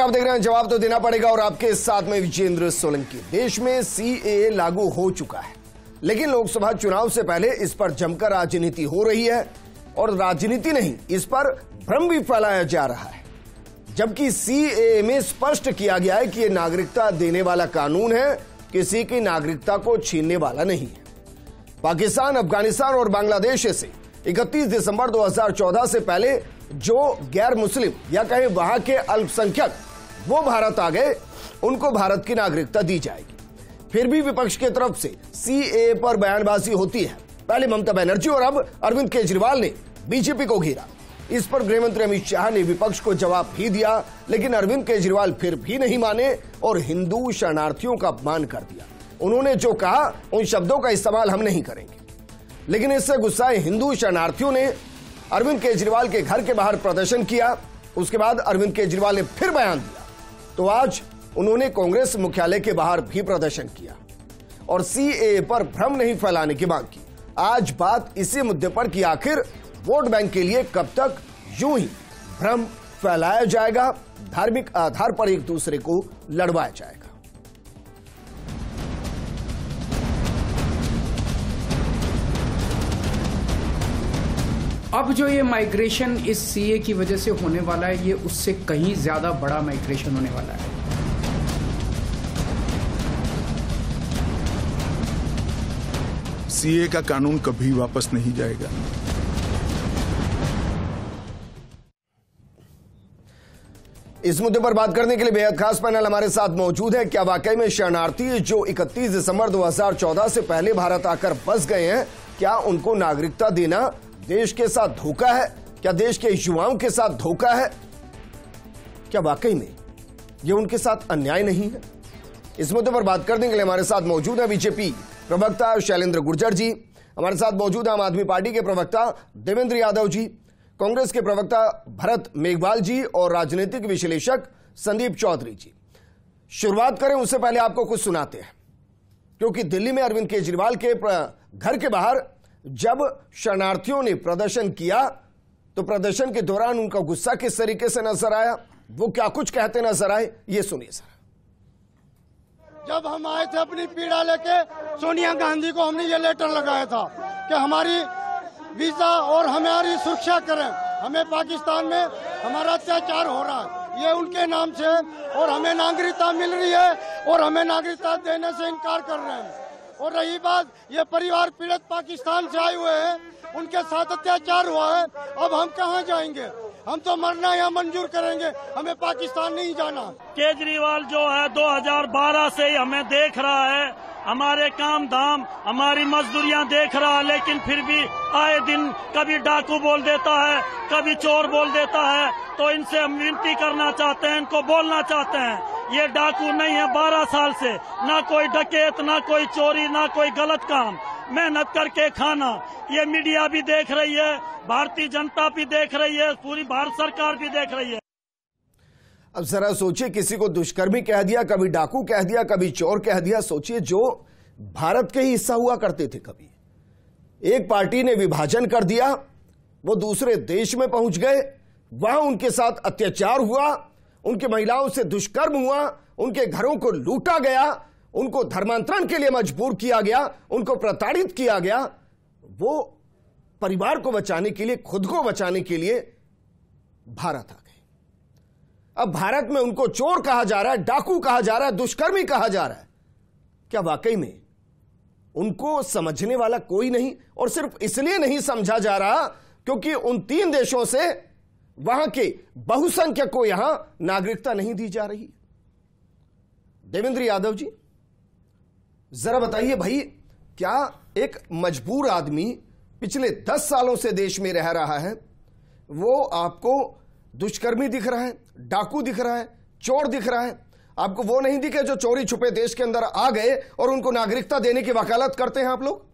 आप देख रहे हैं जवाब तो देना पड़ेगा और आपके साथ में विजेंद्र सोलंकी। देश में सीएए लागू हो चुका है, लेकिन लोकसभा चुनाव से पहले इस पर जमकर राजनीति हो रही है और राजनीति नहीं, इस पर भ्रम भी फैलाया जा रहा है। जबकि सीएए में स्पष्ट किया गया है कि यह नागरिकता देने वाला कानून है, किसी की नागरिकता को छीनने वाला नहीं है। पाकिस्तान, अफगानिस्तान और बांग्लादेश से 31 दिसंबर 2014 से पहले जो गैर मुस्लिम या कहें वहां के अल्पसंख्यक वो भारत आ गए, उनको भारत की नागरिकता दी जाएगी। फिर भी विपक्ष की तरफ से सीएए पर बयानबाजी होती है। पहले ममता बनर्जी और अब अरविंद केजरीवाल ने बीजेपी को घेरा। इस पर गृहमंत्री अमित शाह ने विपक्ष को जवाब भी दिया, लेकिन अरविंद केजरीवाल फिर भी नहीं माने और हिंदू शरणार्थियों का अपमान कर दिया। उन्होंने जो कहा उन शब्दों का इस्तेमाल हम नहीं करेंगे। लेकिन इससे गुस्साए हिंदू शरणार्थियों ने अरविंद केजरीवाल के घर के बाहर प्रदर्शन किया। उसके बाद अरविंद केजरीवाल ने फिर बयान दिया, तो आज उन्होंने कांग्रेस मुख्यालय के बाहर भी प्रदर्शन किया और सीएए पर भ्रम नहीं फैलाने की मांग की। आज बात इसी मुद्दे पर कि आखिर वोट बैंक के लिए कब तक यूं ही भ्रम फैलाया जाएगा, धार्मिक आधार पर एक दूसरे को लड़वाया जाएगा। अब जो ये माइग्रेशन इस सीए की वजह से होने वाला है, ये उससे कहीं ज्यादा बड़ा माइग्रेशन होने वाला है। सीए का कानून कभी वापस नहीं जाएगा। इस मुद्दे पर बात करने के लिए बेहद खास पैनल हमारे साथ मौजूद है। क्या वाकई में शरणार्थी जो 31 दिसंबर 2014 से पहले भारत आकर बस गए हैं, क्या उनको नागरिकता देना देश के साथ धोखा है? क्या देश के युवाओं के साथ धोखा है? क्या वाकई में यह उनके साथ अन्याय नहीं है? इस मुद्दे पर बात करने के लिए हमारे साथ मौजूद है बीजेपी प्रवक्ता शैलेंद्र गुर्जर जी, हमारे साथ मौजूद है आम आदमी पार्टी के प्रवक्ता देवेंद्र यादव जी, कांग्रेस के प्रवक्ता भरत मेघवाल जी और राजनीतिक विश्लेषक संदीप चौधरी जी। शुरुआत करें उससे पहले आपको कुछ सुनाते हैं, क्योंकि दिल्ली में अरविंद केजरीवाल के घर के बाहर जब शरणार्थियों ने प्रदर्शन किया तो प्रदर्शन के दौरान उनका गुस्सा किस तरीके से नजर आया, वो क्या कुछ कहते नजर आए, ये सुनिए सर। जब हम आए थे अपनी पीड़ा लेके, सोनिया गांधी को हमने ये लेटर लगाया था कि हमारी वीजा और हमारी सुरक्षा करें, हमें पाकिस्तान में हमारा अत्याचार हो रहा है, ये उनके नाम से, और हमें नागरिकता मिल रही है और हमें नागरिकता देने से इनकार कर रहे हैं। और रही बात, ये परिवार पीड़ित पाकिस्तान से आए हुए हैं, उनके साथ अत्याचार हुआ है, अब हम कहाँ जाएंगे? हम तो मरना यहाँ मंजूर करेंगे, हमें पाकिस्तान नहीं जाना। केजरीवाल जो है 2012 से ही हमें देख रहा है, हमारे काम धाम, हमारी मजदूरियां देख रहा है, लेकिन फिर भी आए दिन कभी डाकू बोल देता है, कभी चोर बोल देता है। तो इनसे हम विनती करना चाहते हैं, इनको बोलना चाहते हैं, ये डाकू नहीं है। 12 साल से ना कोई डकैत, ना कोई चोरी, ना कोई गलत काम, मेहनत करके खाना। ये मीडिया भी देख रही है, भारतीय जनता भी देख रही है, पूरी भारत सरकार भी देख रही है। अब जरा सोचिए, किसी को दुष्कर्मी कह दिया, कभी डाकू कह दिया, कभी चोर कह दिया। सोचिए, जो भारत के ही हिस्सा हुआ करते थे, कभी एक पार्टी ने विभाजन कर दिया, वो दूसरे देश में पहुंच गए, वहां उनके साथ अत्याचार हुआ, उनकी महिलाओं से दुष्कर्म हुआ, उनके घरों को लूटा गया, उनको धर्मांतरण के लिए मजबूर किया गया, उनको प्रताड़ित किया गया। वो परिवार को बचाने के लिए, खुद को बचाने के लिए भारत आ गए। अब भारत में उनको चोर कहा जा रहा है, डाकू कहा जा रहा है, दुष्कर्मी कहा जा रहा है। क्या वाकई में उनको समझने वाला कोई नहीं? और सिर्फ इसलिए नहीं समझा जा रहा क्योंकि उन 3 देशों से वहां के बहुसंख्यक को यहां नागरिकता नहीं दी जा रही। देवेंद्र यादव जी, जरा बताइए भाई, क्या एक मजबूर आदमी पिछले 10 सालों से देश में रह रहा है, वो आपको दुष्कर्मी दिख रहा है, डाकू दिख रहा है, चोर दिख रहा है? आपको वो नहीं दिखे जो चोरी छुपे देश के अंदर आ गए और उनको नागरिकता देने की वकालत करते हैं आप लोग?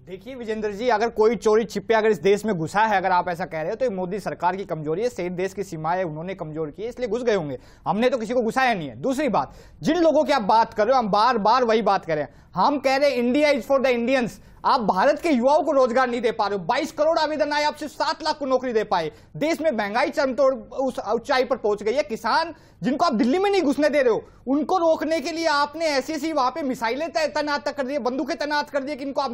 देखिए विजेंद्र जी, अगर कोई चोरी छिपे अगर इस देश में घुसा है, अगर आप ऐसा कह रहे हो, तो ये मोदी सरकार की कमजोरी है। सही देश की सीमाएं उन्होंने कमजोर की है, इसलिए घुस गए होंगे। हमने तो किसी को घुसाया नहीं है। दूसरी बात, जिन लोगों की आप बात कर रहे हो, हम बार बार वही बात कर रहे हैं। हम कह रहे हैं India is for the Indians. आप भारत के युवाओं को रोजगार नहीं दे पा रहे हो। 22 करोड़ आवेदन आए, आप सिर्फ 7 लाख को नौकरी दे पाए। देश में महंगाई चरमतोड़ उस ऊंचाई पर पहुंच गई है। किसान जिनको आप दिल्ली में नहीं घुसने दे रहे हो, उनको रोकने के लिए आपने ऐसी वहां पे मिसाइलें तैनात कर दी, बंदूकें तैनात कर दी कि इनको आप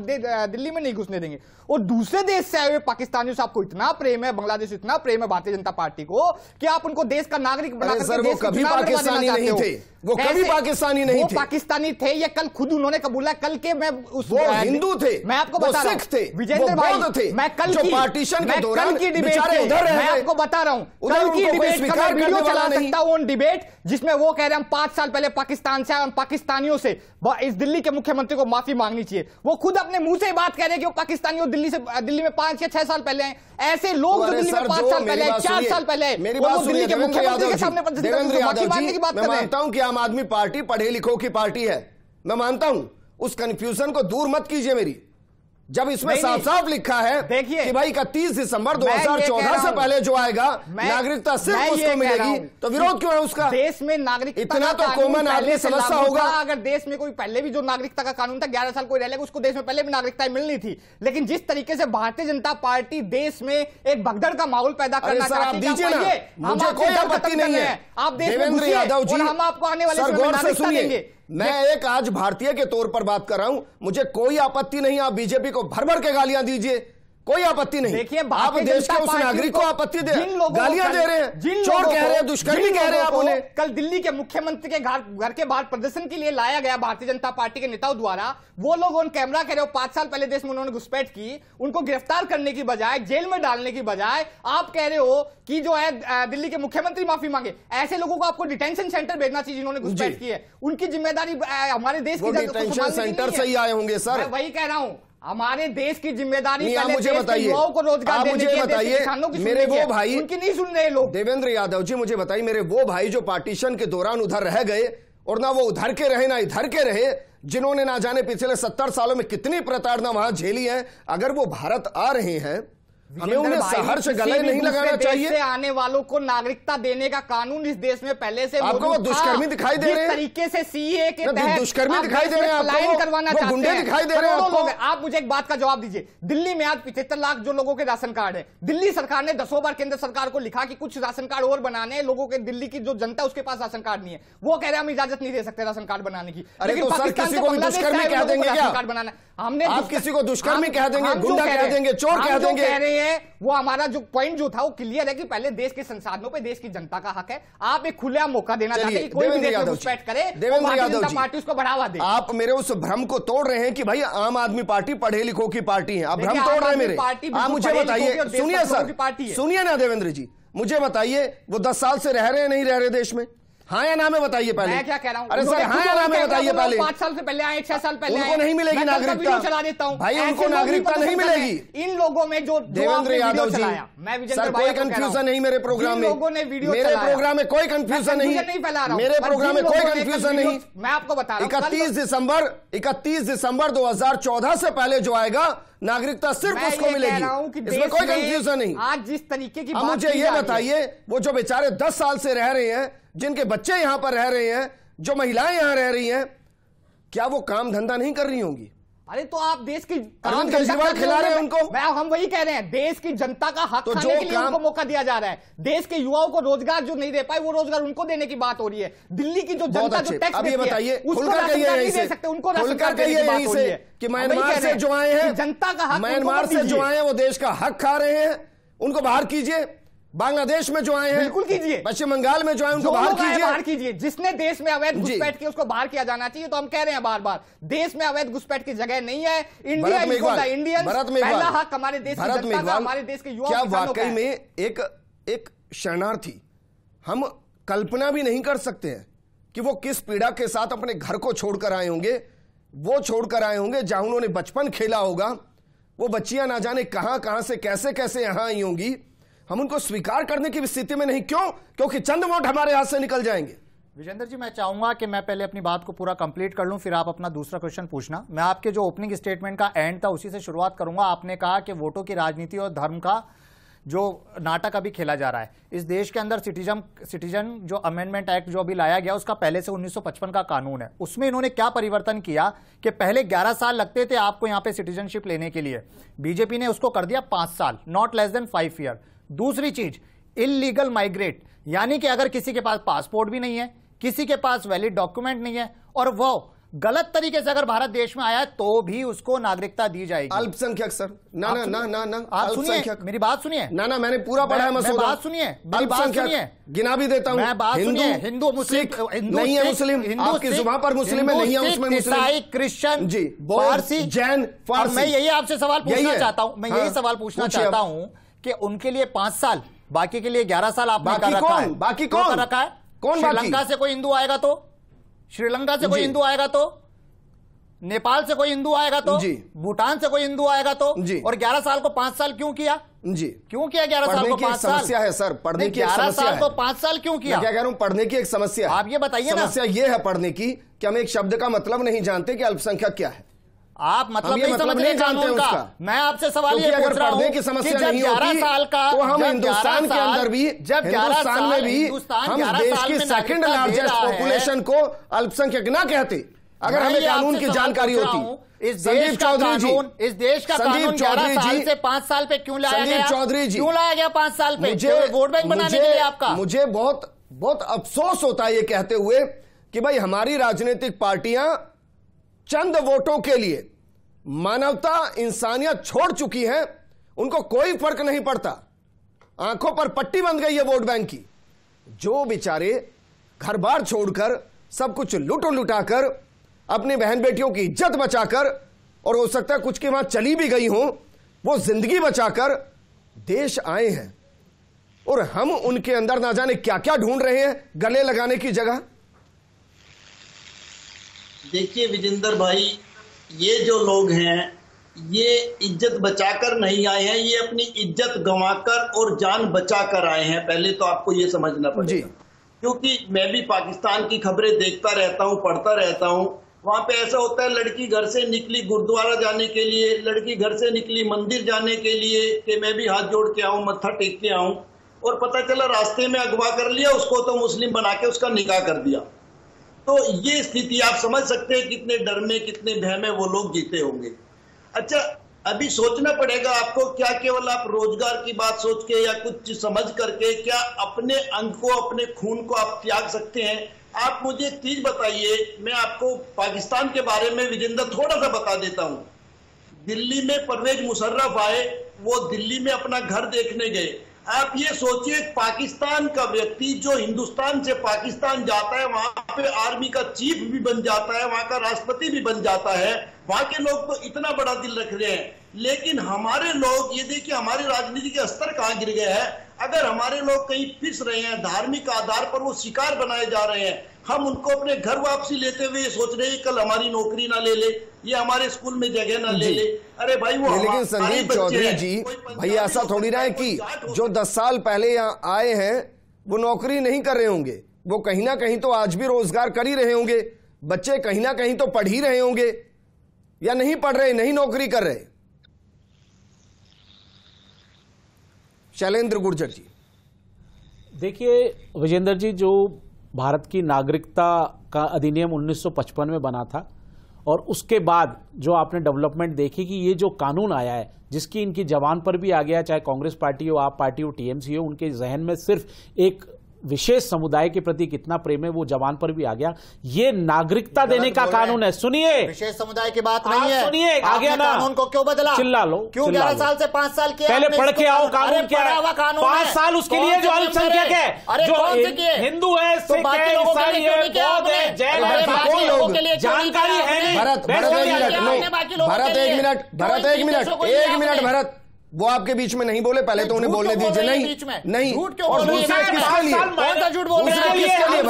दिल्ली में नहीं घुसने देंगे। और दूसरे देश से आए हुए पाकिस्तानियों से आपको इतना प्रेम है, बांग्लादेश से इतना प्रेम है भारतीय जनता पार्टी को कि आप उनको देश का नागरिक बनाकर वो कभी पाकिस्तानी नहीं थे, वो कभी पाकिस्तानी नहीं थे। पाकिस्तानी थे, ये कल खुद उन्होंने कबूला। कल के मैं वो हिंदू थे, मैं आपको बता रहा हूं विजेंद्र भाई, मैं कल की पार्टीशन के दौरान की डिबेट मैं आपको बता रहा हूं, कल की डिबेट का मैं वीडियो चला सकता हूं, डिबेट जिसमें वो कह रहे हैं हम 5 साल पहले पाकिस्तान से आए, हम पाकिस्तानियों से इस दिल्ली के मुख्यमंत्री को माफी मांगनी चाहिए। वो खुद अपने मुंह से बात कह रहे हैं कि वो पाकिस्तानियों दिल्ली में 5 या 6 साल पहले आए। ऐसे लोग जो दिल्ली में 5 साल पहले, 4 साल पहले, मेरी बात दिल्ली के मुख्यमंत्री के सामने देवेंद्र यादव जी, मैं मानता हूं कि आम आदमी पार्टी पढ़े लिखों की पार्टी है, मैं मानता हूं, उस कंफ्यूजन को दूर मत कीजिए मेरी। जब इसमें साफ साफ लिखा है कि भाई 31 दिसंबर 2014 से पहले जो आएगा नागरिकता सिर्फ उसको मिलेगी, तो विरोध क्यों है उसका? देश में नागरिकता इतना तो कॉमन आदमी समझता होगा। अगर देश में कोई पहले भी जो नागरिकता का कानून था, 11 साल कोई रह लेगा, उसको देश में पहले भी नागरिकता मिलनी थी। लेकिन जिस तरीके से भारतीय जनता पार्टी देश में एक भगदड़ का माहौल पैदा करना चाहती है, मुझे कोई आपत्ति नहीं है। आप देवेंद्र यादव जी, हम आपको आने वाले समय में नागरिकता देंगे। मैं एक आज भारतीय के तौर पर बात कर रहा हूं, मुझे कोई आपत्ति नहीं। आप बीजेपी को भर भर के गालियां दीजिए, कोई आपत्ति नहीं। देखिए, आप देश के उस नागरिक को आपत्ति दे, गालियां दे रहे हैं, चोर कह रहे हैं, दुष्कर्मी कह रहे हैं आप उन्हें। कल दिल्ली के मुख्यमंत्री के घर के बाहर प्रदर्शन के लिए लाया गया भारतीय जनता पार्टी के नेताओं द्वारा। वो लोग ऑन कैमरा कह रहे हो 5 साल पहले देश में उन्होंने घुसपैठ की, उनको गिरफ्तार करने की बजाय, जेल में डालने की बजाय आप कह रहे हो कि जो है दिल्ली के मुख्यमंत्री माफी मांगे। ऐसे लोगों को आपको डिटेंशन सेंटर भेजना चाहिए जिन्होंने घुसपैठ की है। उनकी जिम्मेदारी हमारे देश की डिटेंशन सेंटर से ही आए होंगे सर, मैं वही कह रहा हूं। हमारे देश की जिम्मेदारी आप मुझे बताइए, युवाओं को रोजगार देने की, बताइए मेरे वो भाई, उनकी नहीं सुन रहे लोग। देवेंद्र यादव जी, मुझे बताइए मेरे वो भाई जो पार्टीशन के दौरान उधर रह गए, और ना वो उधर के रहे ना इधर के रहे, जिन्होंने ना जाने पिछले 70 सालों में कितनी प्रताड़ना वहां झेली है, अगर वो भारत आ रहे हैं, हमें उन्हें सहर्ष गले नहीं लगाना चाहिए। से आने वालों को नागरिकता देने का कानून इस देश में पहले से आपको वो दुष्कर्मी दिखाई दे रहे हैं, तरीके से सीए के तहत दुष्कर्मी दिखाई दे रहे हैं, आपको करवाना चाहते हैं, गुंडे दिखाई दे रहे हैं आपको। आप मुझे एक बात का जवाब दीजिए, दिल्ली में आज 75 लाख जो लोगों के राशन कार्ड है, दिल्ली सरकार ने 10 बार केंद्र सरकार को लिखा कि कुछ राशन कार्ड और बनाने हैं, लोगों के दिल्ली की जो जनता उसके पास राशन कार्ड नहीं है, वो कह रहे हैं हम इजाजत नहीं दे सकते राशन कार्ड बनाने की। लेकिन किसी को दुष्कर्मी कह देंगे क्या? कार्ड बनाना हमने, आप किसी को दुष्कर्मी कह देंगे, गुंडा कह देंगे, चोर कह देंगे, कह रहे हैं वो हमारा जो पॉइंट जो था वो क्लियर है कि पहले देश के संसाधनों पे देश की जनता का हक है। आप एक खुला मौका देना चाहते हैं कि कोई भी देश में घुसपैठ करे, देवेंद्र यादव जी पार्टी उसको बढ़ावा दे। आप मेरे उस भ्रम को तोड़ रहे हैं कि भाई आम आदमी पार्टी पढ़े लिखों की पार्टी है, आप भ्रम तोड़ रहे हैं मेरे। आप मुझे बताइए, सुनिए सर, सुनिए ना देवेंद्र जी, मुझे बताइए वो 10 साल से रह रहे हैं नहीं रह रहे देश में? हाँ या ना में बताइए पहले। मैं क्या कह रहा हूँ? अरे सर हाँ या ना में बताइए पहले। 5 साल से पहले आए, 6 साल पहले उनको नहीं मिलेगी नागरिकता, चला देता हूँ भाई, उनको नागरिकता नहीं मिलेगी। इन लोगों में जो देवेंद्र यादव जी, सर कोई कंफ्यूजन नहीं मेरे प्रोग्राम में, मेरे प्रोग्राम में कोई कंफ्यूजन नहीं, मेरे प्रोग्राम में कोई कंफ्यूजन नहीं। मैं आपको बता रहा हूँ 31 दिसंबर 2014 से पहले जो आएगा नागरिकता सिर्फ उसको मिलेगी, इसमें कोई कंफ्यूजन नहीं। आज जिस तरीके की मुझे ये बताइए, वो जो बेचारे 10 साल से रह रहे हैं, जिनके बच्चे यहां पर रह रहे हैं, जो महिलाएं यहां रह रही हैं, क्या वो काम धंधा नहीं कर रही होंगी? अरे तो आप देश की अरविंद केजरीवाल खिला रहे हैं उनको। हम वही कह रहे हैं, देश की जनता का हक तो खाने के लिए उनको मौका दिया जा रहा है। देश के युवाओं को रोजगार जो नहीं दे पाए, वो रोजगार उनको देने की बात हो रही है। दिल्ली की जो जनता जो टैक्स अब ये बताइए, खुलकर कहिए यहीं से, उनको खुलकर कहिए यहीं से कि म्यांमार से जो आए हैं, जनता का हक, म्यांमार से जो आए हैं वो देश का हक खा रहे हैं, उनको बाहर कीजिए। बांग्लादेश में जो आए हैं बिल्कुल कीजिए, पश्चिम बंगाल में जो आए उनको बाहर कीजिए। जिसने देश में अवैध घुसपैठ की उसको बाहर किया जाना चाहिए। तो हम कह रहे हैं बार बार, देश में अवैध घुसपैठ की जगह नहीं है। इंडिया इंडियन पहला हक हमारे देश की जनता का, हमारे देश के युवा। क्या वाकई में एक शरणार्थी, हम कल्पना भी नहीं कर सकते हैं कि वो किस पीड़ा के साथ अपने घर को छोड़कर आए होंगे, वो छोड़कर आए होंगे जहां उन्होंने बचपन खेला होगा। वो बच्चियां ना जाने कहां से कैसे यहां आई होंगी। हम उनको स्वीकार करने की स्थिति में नहीं। क्यों? क्योंकि चंद वोट हमारे हाथ से निकल जाएंगे। विजेंद्र जी, मैं चाहूंगा कि मैं पहले अपनी बात को पूरा कंप्लीट कर लूं, फिर आप अपना दूसरा क्वेश्चन पूछना। मैं आपके जो ओपनिंग स्टेटमेंट का एंड था उसी से शुरुआत करूंगा। आपने कहा कि वोटों की राजनीति और धर्म का जो नाटक अभी खेला जा रहा है। इस देश के अंदर सिटीजन जो अमेंडमेंट एक्ट जो अभी लाया गया, उसका पहले से 1955 का कानून है। उसमें इन्होंने क्या परिवर्तन किया कि पहले 11 साल लगते थे आपको यहां पे सिटीजनशिप लेने के लिए, बीजेपी ने उसको कर दिया 5 साल, नॉट लेस देन 5 ईयर। दूसरी चीज, इलीगल माइग्रेट, यानी कि अगर किसी के पास पासपोर्ट भी नहीं है, किसी के पास वैलिड डॉक्यूमेंट नहीं है और वो गलत तरीके से अगर भारत देश में आया है तो भी उसको नागरिकता दी जाएगी। अल्पसंख्यक सर, ना ना ना ना ना, आप सुनिए, मेरी बात सुनिए। ना ना, मैंने पूरा पढ़ा है मसौदा। बात सुनिए, मेरी बात सुनिए, गिना भी देता हूं। मैं बात सुनिए, हिंदू मुस्लिम नहीं है, मुस्लिम आपकी जुबान पर मुस्लिम है, नहीं है उसमें मुस्लिम, ईसाई, क्रिश्चियन, जी, पारसी, जैन, फारसी। मैं यही आपसे सवाल पूछना चाहता हूं, मैं यही सवाल पूछना चाहता हूं कि उनके लिए 5 साल, बाकी के लिए 11 साल आपने कर रखा है। बाकी कौन कर रखा है? कौन? श्रीलंका से कोई हिंदू आएगा तो, श्रीलंका से कोई हिंदू आएगा तो, नेपाल से कोई हिंदू आएगा तो, भूटान से कोई हिंदू आएगा तो, और 11 साल को 5 साल क्यों किया? जी, क्यों किया 11 साल को 5 साल? समस्या है सर, पढ़ने की 11 साल को 5 साल क्यों किया? क्या कह रहा हूं, पढ़ने की एक समस्या है। आप ये बताइए ना। समस्या ये है पढ़ने की कि हम एक शब्द का मतलब नहीं जानते कि अल्पसंख्यक क्या है। आप मतलब नहीं समझ रहे कानून का। मैं आपसे सवाल ये पूछ रहा हूं कि जब 11 साल का, तो हम हिंदुस्तान के अंदर भी, जब 11 साल में भी हम देश की सेकंड लार्जेस्ट पॉपुलेशन को अल्पसंख्यक ना कहते, अगर हमें कानून की जानकारी होती। संदीप चौधरी जी, इस देश का कानून 11 साल से 5 साल पे क्यों लाया गया? चौधरी जी, क्यों लाया गया 5 साल पे? वोट बैंक बनाने के लिए आपका? मुझे बहुत अफसोस होता है ये कहते हुए कि भाई हमारी राजनीतिक पार्टियां चंद वोटों के लिए मानवता, इंसानियत छोड़ चुकी हैं, उनको कोई फर्क नहीं पड़ता, आंखों पर पट्टी बंध गई है वोट बैंक की। जो बेचारे घर बार छोड़कर, सब कुछ लुट लुटाकर, अपनी बहन बेटियों की इज्जत बचाकर, और हो सकता है कुछ के वहां चली भी गई हो, वो जिंदगी बचाकर देश आए हैं, और हम उनके अंदर ना जाने क्या क्या ढूंढ रहे हैं गले लगाने की जगह। देखिए विजेंद्र भाई, ये जो लोग हैं ये इज्जत बचाकर नहीं आए हैं, ये अपनी इज्जत गंवाकर और जान बचाकर आए हैं। पहले तो आपको ये समझना पड़ेगा, क्योंकि मैं भी पाकिस्तान की खबरें देखता रहता हूं, पढ़ता रहता हूं। वहां पे ऐसा होता है, लड़की घर से निकली गुरुद्वारा जाने के लिए, लड़की घर से निकली मंदिर जाने के लिए कि मैं भी हाथ जोड़ के आऊं, मत्था टेक के आऊं, और पता चला रास्ते में अगवा कर लिया उसको, तो मुस्लिम बना के उसका निकाह कर दिया। तो ये स्थिति आप समझ सकते हैं कितने डर में, कितने भय में वो लोग जीते होंगे। अच्छा, अभी सोचना पड़ेगा आपको, क्या केवल आप रोजगार की बात सोच के या कुछ समझ करके क्या अपने अंग को, अपने खून को आप त्याग सकते हैं? आप मुझे एक चीज बताइए, मैं आपको पाकिस्तान के बारे में विजेंद्र थोड़ा सा बता देता हूं। दिल्ली में परवेज मुशर्रफ आए, वो दिल्ली में अपना घर देखने गए। आप ये सोचिए, पाकिस्तान का व्यक्ति जो हिंदुस्तान से पाकिस्तान जाता है, वहां पे आर्मी का चीफ भी बन जाता है, वहां का राष्ट्रपति भी बन जाता है। वहां के लोग तो इतना बड़ा दिल रख रहे हैं, लेकिन हमारे लोग, ये देखिए हमारे राजनीति का स्तर कहां गिर गया है। अगर हमारे लोग कहीं पिस रहे हैं, धार्मिक आधार पर वो शिकार बनाए जा रहे हैं, हम उनको अपने घर वापसी लेते हुए ये सोच रहे हैं कल हमारी नौकरी ना ले ले, ये हमारे स्कूल में जगह ना ले ले। अरे भाई वो, लेकिन संदीप चौधरी जी, भाई ऐसा थोड़ी ना है कि जो 10 साल पहले यहाँ आए हैं वो नौकरी नहीं कर रहे होंगे, वो कहीं ना कहीं तो आज भी रोजगार कर ही रहे होंगे, बच्चे कहीं ना कहीं तो पढ़ ही रहे होंगे, या नहीं पढ़ रहे, नहीं नौकरी कर रहे। शैलेंद्र गुर्जर जी, देखिए विजेंद्र जी, जो भारत की नागरिकता का अधिनियम 1955 में बना था, और उसके बाद जो आपने डेवलपमेंट देखी कि ये जो कानून आया है, जिसकी इनकी जबान पर भी आ गया, चाहे कांग्रेस पार्टी हो, आप पार्टी हो, टीएमसी हो, उनके जहन में सिर्फ एक विशेष समुदाय के प्रति कितना प्रेम है वो जबान पर भी आ गया। ये नागरिकता देने का कानून है। सुनिए, विशेष समुदाय की बात नहीं है। सुनिए, आ गया ना, कानून को क्यों बदला? चिल्ला लो, क्यों 11 साल से 5 साल किया? पहले पढ़ के आओ कानून क्या है। 5 साल उसके लिए जो अल्पसंख्यक है, जो हिंदू है, सिख है, ईसाई है, बौद्ध है, जैन है, जानकारी है नहीं। भरत एक मिनट भरत, वो आपके बीच में नहीं बोले, पहले तो उन्हें बोलने दीजिए। नहीं, और दूसरा किसके लिए? झूठ बोल रहे हैं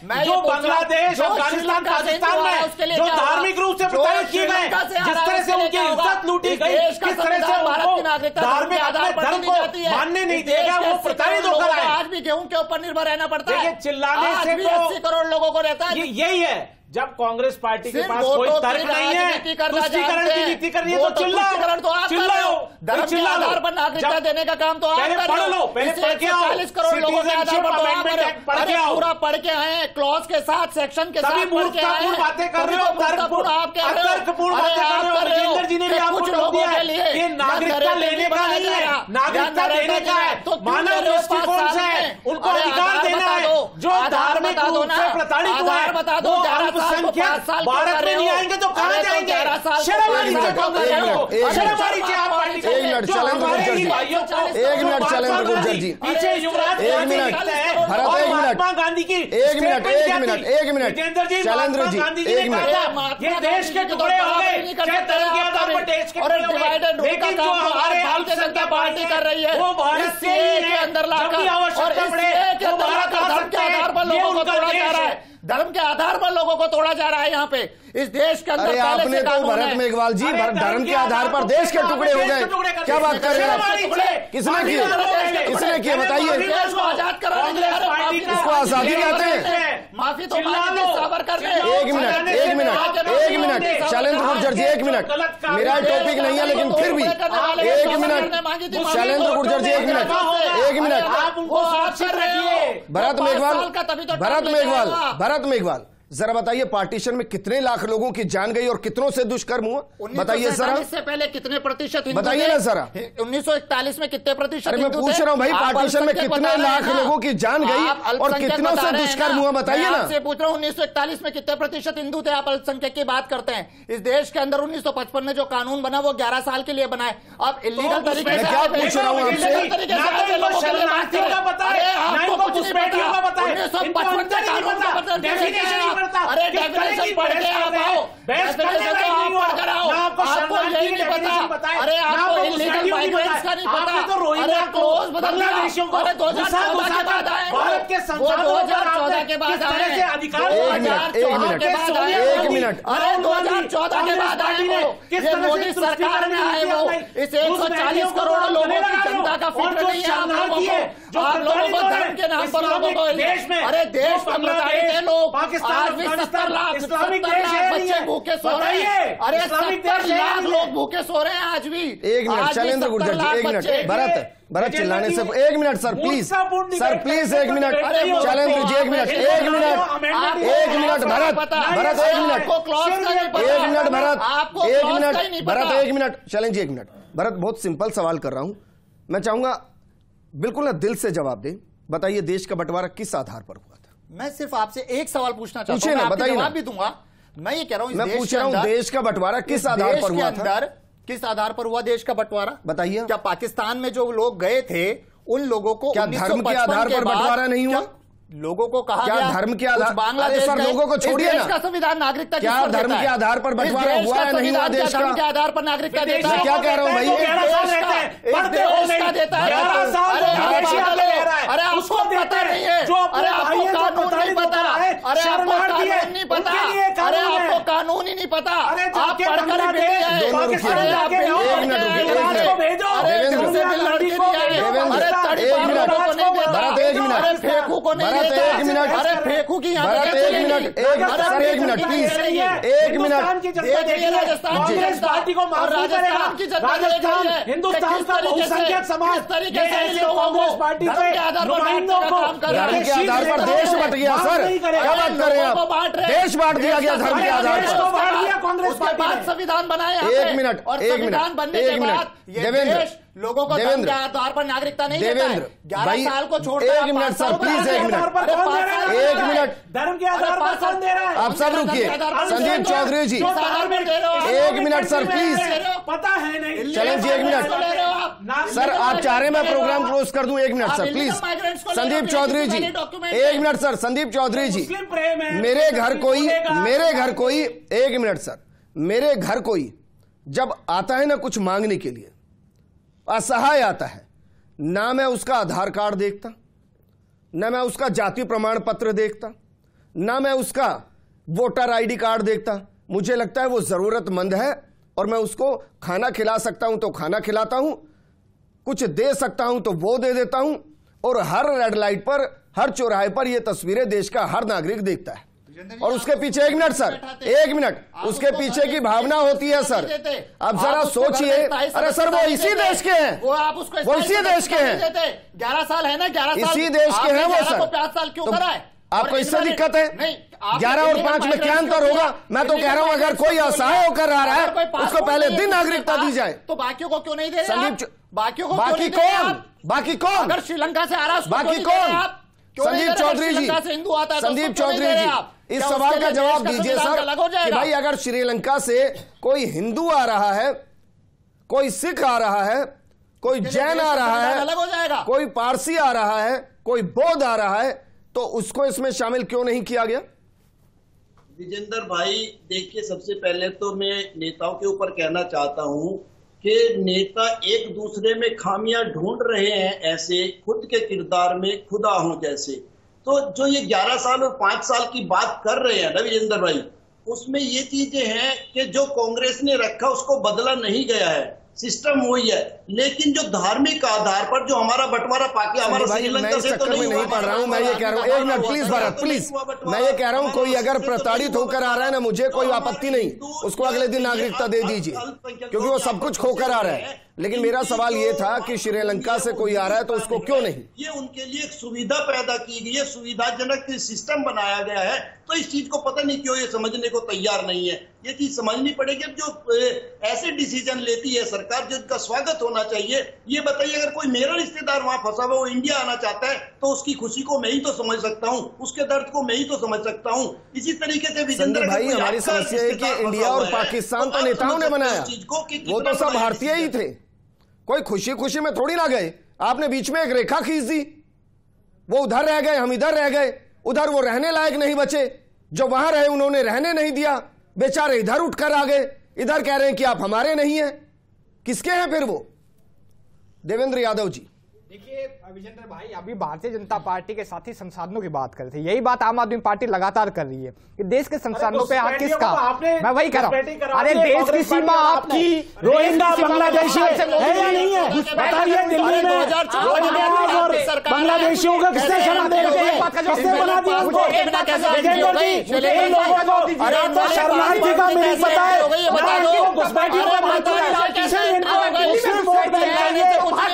भाई, जो बांग्लादेश, अफगानिस्तान, पाकिस्तान में जो धार्मिक रूप से प्रताड़ित किए गए, जिस तरह से उनकी इज्जत लूटी गई, किस तरह से उनको धार्मिक अपने धर्म को मानने नहीं देगा, वो प्रताड़ित होकर आए। आज भी गेहूं के ऊपर निर्भर रहना पड़ता है। चिल्लाने से 80 करोड़ लोगों को रहता है। यही है, जब कांग्रेस पार्टी के सिर्फ पास कोई वोटों तर्क की नहीं है, राजनीति करना तुष्टीकरण जानते की हैं। नीति करनी है तो वोटों तुष्टीकरण तो आप कर रहे हो। धर्म के आधार पर नागरिकता देने का काम तो आप पहले कर पढ़ रहे लो, हो। पहले इसे पढ़ के आओ। 140 करोड़ लोगों के आधार पर तो आप कर रहे हो। पढ़ के अरे आओ। पूरा पढ़ के आए हैं, क्लॉज के साथ, सेक्शन के साथ तभी पढ़ के आए मूर्खतापूर्ण हैं। बातें कर रहे हो, मूर्खतापूर्ण आप कह रहे हो। तर्कपूर्ण अरे बातें आप कर रहे हो। राजेंद्र जी ने भी आपको कुछ टोक लोगों दिया के है। लिए ये नागरिकता लेने का नहीं है, नागरिकता देने का है। तो क्यों मानव ले रहे हो दृष्टिकोण 5 से साल में? उनको अरे अधिकार आधार देना बता है। दो, जो आधार धार्मिक बता दो रूप ना, से प्रताड़ित हुए आधार हैं, बता दो। वो 11 साल को अल्पसंख्यक 5 साल भारत में नहीं आएंगे तो कहां जाएंगे? शर्म आनी चाहिए कांग्रेस को, शर्म आनी चाहिए आप पार्टी को। एक मिनट, शैलेंद्र गुर्जर जी, एक मिनट, शैलेंद्र गुर्जर जी, पीछे युवराज एक गांधी मिनट, लिखते हैं भरत, और एक मिनट, महात्मा गांधी की एक मिनट, स्टेटमेंट एक क्या मिनट, थी? एक मिनट, विजेंद्र जी, शैलेंद्र महात्मा जी, गांधी जी एक ने मिनट। कहा था, ये देश के टुकड़े हो गए, चाहे धर्म के आधार पर देश के टुकड़े हो गए, लेकिन जो हमारे भारतीय जनता पार्टी कर रही है वो भारत से ही के अंदर है। जब भी आवश्यकता पड़े वो भारत आ धर्म के सकते हैं। आधार पर ये लोगों को उनका तोड़ा देश जा रहा है। है। धर्म के आधार पर लोगों को तोड़ा जा रहा है यहाँ पे इस देश के अंदर। अरे आपने तो भरत मेघवाल जी धर्म के आधार पर देश के टुकड़े हो गए, क्या बात कर रहे हैं आप? किसने किए, किसने किए बताइए? देश को आजाद कराने के लिए इसको आजादी कहते हैं? माफी तो मांगे, सबर कर दे। एक मिनट, एक मिनट, एक मिनट, शैलेंद्र गुर्जर जी, एक मिनट, मेरा टॉपिक नहीं है लेकिन फिर भी एक मिनट, शैलेंद्र गुर्जर जी, एक मिनट, एक मिनट, आप उनको सुरक्षित रखिए। भरत मेघवाल, भरत मेघवाल, भरत मेघवाल, जरा बताइए पार्टीशन में कितने लाख लोगों की जान गई और कितनों से दुष्कर्म हुआ, बताइए जरा। इससे पहले कितने प्रतिशत हिंदू बताइए ना जरा। 1941 में कितने प्रतिशत? अरे मैं पूछ रहा हूँ भाई, पार्टीशन में कितने लाख लोगों की जान गई और कितनों से दुष्कर्म हुआ, बताइए ना। आपसे पूछ रहा हूँ 1941 में कितने प्रतिशत हिंदू थे? आप अल्पसंख्यक की बात करते हैं। इस देश के अंदर 1955 में जो कानून बना वो 11 साल के लिए बना है। अब इलीगल तरीके से क्या पूछ रहा हूँ आपसे? पढ़ के आप आओ, आपको यही नहीं पता। अरे आपको इलीगल माइग्रेंट्स का नहीं पता। अरे क्लोज बदलना, अरे 2014 के बाद आए, भारत के वो 2014 के बाद आए, 2014 के बाद आए, एक मिनट, अरे 2014 के बाद आए वो, ये मोदी सरकार में आए वो। इस 140 करोड़ लोगों की जनता का फिक्र नहीं है आप लोगों को। आप लोगों को धर्म के नाम पर लोगों को, अरे देश में प्रताड़ित है लोग। आज भी 70 लाख बच्चे भूखे सो रहे हैं। अरे 70 लाख लोग भूखे सो रहे हैं आज भी। एक मिनट, शैलेंद्र गुर्जर जी, एक मिनट, भरत चिल्लाने से एक minute sir please, sir please एक मिनट, शैलेंद्र जी एक मिनट, एक मिनट, एक मिनट, भरत, भरत एक मिनट, एक मिनट, भरत एक मिनट, भरत एक मिनट, शैलेंद्र जी एक मिनट। भरत बहुत सिंपल सवाल कर रहा हूं, मैं चाहूंगा बिल्कुल ना दिल से जवाब दें। बताइए देश का बंटवारा किस आधार पर हुआ था? मैं सिर्फ आपसे एक सवाल पूछना चाहता हूं, बताइए, जवाब भी दूंगा। मैं ये कह रहा हूं, मैं पूछ रहा हूं देश का बंटवारा किस आधार पर हुआ था? किस आधार पर हुआ देश का बंटवारा बताइए। क्या पाकिस्तान में जो लोग गए थे उन लोगों को क्या धर्म के आधार पर बंटवारा नहीं हुआ? लोगों को कहा क्या गया धर्म के आधार? बांग्लादेश सर लोगों को छोड़िए ना, का संविधान नागरिकता क्या धर्म के आधार पर बंटवारा हुआ है नहीं हुआ देश का? धर्म के आधार पर नागरिकता देता है। मैं क्या कह रहा हूँ भाई, देता है। अरे आपको पता नहीं है, अरे आपको कानून नहीं पता, अरे आपको कानून नहीं पता, अरे आपको कानून ही नहीं पता। आप पढ़कर भी नहीं आए, अरे आप फेंकू को नहीं देता, अरे फेंकू की यहाँ एक मिनट, एक मिनट प्लीज, एक मिनट। राजस्थान की पार्टी को राजस्थान की जनता हिंदुस्तान का बहुसंख्यक समाज तरीके से कांग्रेस पार्टी धर्म के आधार पर देश बट गया सर, क्या बात कर रहे हैं आप? देश बांट दिया गया धर्म के आधार पर। उसके बाद संविधान बनाया एक मिनट, और एक संविधान मिनट, बनने के एक मिनट, बाद ये देवेंद्र, देश लोगों को धर्म के आधार पर नागरिकता नहीं देता है। 11 साल को छोड़कर एक मिनट सर प्लीज, एक मिनट, एक मिनट, धर्म के आधार पर कौन दे रहा है? आप सब रुकिए, संदीप चौधरी जी एक मिनट सर प्लीज, पता है नहीं, चलें जी एक मिनट सर, आप चाह रहे हैं मैं प्रोग्राम क्लोज कर दूं? एक minute sir please, Sandeep Chaudhary ji एक मिनट सर, संदीप चौधरी जी मेरे घर कोई एक मिनट सर, मेरे घर कोई जब आता है ना कुछ मांगने के लिए, असहाय आता है, ना मैं उसका आधार कार्ड देखता, ना मैं उसका जाति प्रमाण पत्र देखता, ना मैं उसका वोटर आईडी कार्ड देखता। मुझे लगता है वो जरूरतमंद है और मैं उसको खाना खिला सकता हूं तो खाना खिलाता हूं, कुछ दे सकता हूं तो वो दे देता हूं। और हर रेड लाइट पर, हर चौराहे पर ये तस्वीरें देश का हर नागरिक देखता है। और उसके पीछे, एक मिनट सर, एक मिनट, उसके पीछे की भावना होती है सर। अब जरा सोचिए, अरे सर वो इसी देश के हैं, वो इसी देश के हैं, 11 साल है ना, 11 साल इसी देश के हैं वो सर। 5 साल क्यों करा है? आपको इससे दिक्कत है? 11 और 5 में क्या अंतर होगा? मैं तो कह रहा हूं अगर कोई असहाय होकर आ रहा है उसको पहले दिन नागरिकता दी जाए। तो बाकियों को क्यों नहीं दे रहे? संदीप, बाकियों को बाकी कौन? बाकी कौन? अगर श्रीलंका से आ रहा है बाकी कौन? संदीप चौधरी जी, हिंदू आता है, संदीप चौधरी जी, इस सवाल का जवाब दीजिए सर कि भाई अगर श्रीलंका से कोई हिंदू आ रहा है, कोई सिख आ रहा है, कोई जैन आ रहा है, अलग हो जाएगा, कोई पारसी आ रहा है, कोई बौद्ध आ रहा है, तो उसको इसमें शामिल क्यों नहीं किया गया? विजेंद्र भाई देखिए, सबसे पहले तो मैं नेताओं के ऊपर कहना चाहता हूं कि नेता एक दूसरे में खामियां ढूंढ रहे हैं, ऐसे खुद के किरदार में खुदा हों जैसे। तो जो ये 11 साल और 5 साल की बात कर रहे हैं ना विजेंद्र भाई, उसमें ये चीजें हैं कि जो कांग्रेस ने रखा उसको बदला नहीं गया है, सिस्टम वही है, लेकिन जो धार्मिक आधार पर जो हमारा बंटवारा पाके हमारा श्रीलंका से तो नहीं पढ़ रहा हूं। मैं ये कह रहा हूं, एक मिनट प्लीज भारत प्लीज, मैं ये कह रहा हूं कोई अगर प्रताड़ित होकर आ रहा है ना, मुझे कोई आपत्ति नहीं, उसको अगले दिन नागरिकता दे दीजिए, क्योंकि वो सब कुछ खोकर आ रहा है। लेकिन मेरा सवाल ये था कि श्रीलंका से कोई आ रहा है तो उसको क्यों नहीं? ये उनके लिए एक सुविधा पैदा की गई है, सुविधाजनक सिस्टम बनाया गया है, तो इस चीज को पता नहीं क्यों ये समझने को तैयार नहीं है। ये चीज समझनी पड़ेगी। जो ऐसे डिसीजन लेती है सरकार जिनका स्वागत होना चाहिए, ये बताइए अगर कोई मेरा रिश्तेदार वहां फंसा हुआ वो इंडिया आना चाहता है तो उसकी खुशी को मैं ही तो समझ सकता हूँ, उसके दर्द को मैं ही तो समझ सकता हूँ। इसी तरीके से विजेंद्र भाई हमारी समस्या है कि इंडिया और पाकिस्तान तो नेताओं ने बनाया, वो तो सब भारतीय ही थे, कोई खुशी खुशी में थोड़ी ना गए। आपने बीच में एक रेखा खींच दी, वो उधर रह गए, हम इधर रह गए, उधर वो रहने लायक नहीं बचे, जो वहां रहे उन्होंने रहने नहीं दिया, बेचारे इधर उठकर आ गए, इधर कह रहे हैं कि आप हमारे नहीं हैं। किसके हैं फिर वो? देवेंद्र यादव जी। देखिए विजेंद्र भाई, अभी भारतीय जनता पार्टी के साथी संसाधनों की बात कर रहे थे, यही बात आम आदमी पार्टी लगातार कर रही है कि देश के संसाधनों पे हाथ किसका? मैं वही कह रहा हूं, अरे देश की सीमा आपकी, रोहिंग्या बांग्लादेशी है या नहीं है? बताइए, दिल्ली में बांग्लादेशियों का किसने शरण दे रहे हैं? किसने बना दिया उसको? अरे तो शरणार्थी का मुझे पता है,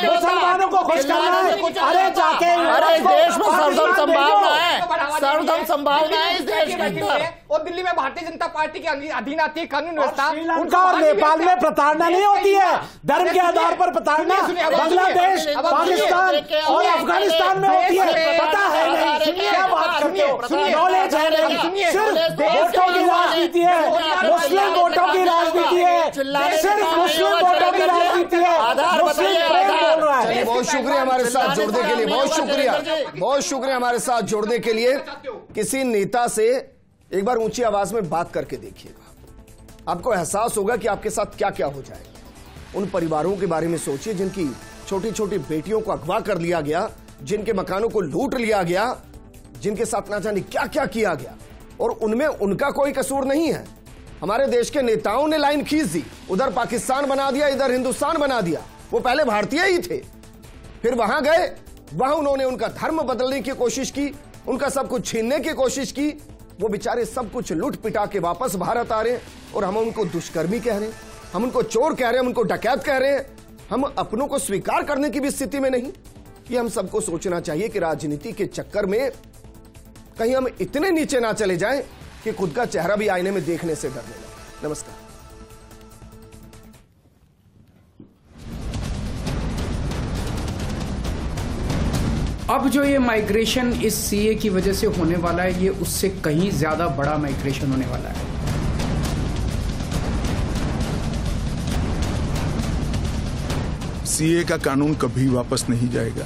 मुसलमानों को खुश करना है। अरे जाके, अरे देश में सर्वधर्म संभावना है, सर्वधर्म संभावना है इस देश के अंदर। और दिल्ली में भारतीय जनता पार्टी के अधीन आती है कानून व्यवस्था। उनका और नेपाल में प्रताड़ना नहीं होती है, धर्म के आधार पर प्रताड़ना बांग्लादेश, पाकिस्तान और अफगानिस्तान में होती है। पता है नहीं, क्या बात करते हो? नॉलेज है नहीं, सिर्फ वोटों की राजनीति है, मुस्लिम वोटों की राजनीति है, सिर्फ मुस्लिम वोटों की राजनीति है। बहुत शुक्रिया हमारे साथ जुड़ने के लिए, बहुत शुक्रिया, बहुत शुक्रिया हमारे साथ जुड़ने के लिए। किसी नेता से एक बार ऊंची आवाज में बात करके देखिएगा, आपको एहसास होगा कि आपके साथ क्या क्या हो जाएगा। उन परिवारों के बारे में सोचिए जिनकी छोटी छोटी बेटियों को अगवा कर लिया गया, जिनके मकानों को लूट लिया गया, जिनके साथ ना जाने क्या क्या किया गया, और उनमें उनका कोई कसूर नहीं है। हमारे देश के नेताओं ने लाइन खींच दी, उधर पाकिस्तान बना दिया, इधर हिंदुस्तान बना दिया। वो पहले भारतीय ही थे, फिर वहां गए, वहां उन्होंने उनका धर्म बदलने की कोशिश की, उनका सब कुछ छीनने की कोशिश की। वो बेचारे सब कुछ लूट पिटा के वापस भारत आ रहे हैं और हम उनको दुष्कर्मी कह रहे हैं, हम उनको चोर कह रहे हैं, हम उनको डकैत कह रहे हैं। हम अपनों को स्वीकार करने की भी स्थिति में नहीं। ये हम सबको सोचना चाहिए कि राजनीति के चक्कर में कहीं हम इतने नीचे ना चले जाएं कि खुद का चेहरा भी आईने में देखने से डरने लगे। नमस्कार। अब जो ये माइग्रेशन इस सीए की वजह से होने वाला है, ये उससे कहीं ज्यादा बड़ा माइग्रेशन होने वाला है। सीए का कानून कभी वापस नहीं जाएगा।